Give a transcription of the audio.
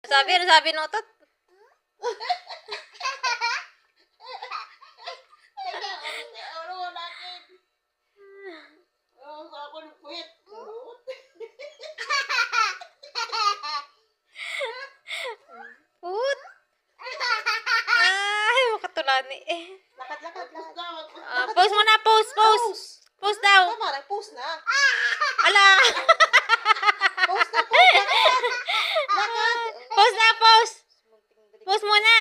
Sabi no tot. Put. Ay, makatulani eh. Lakad. Pause mo na, pause. Pause daw. Tama, nag-post na. Ala.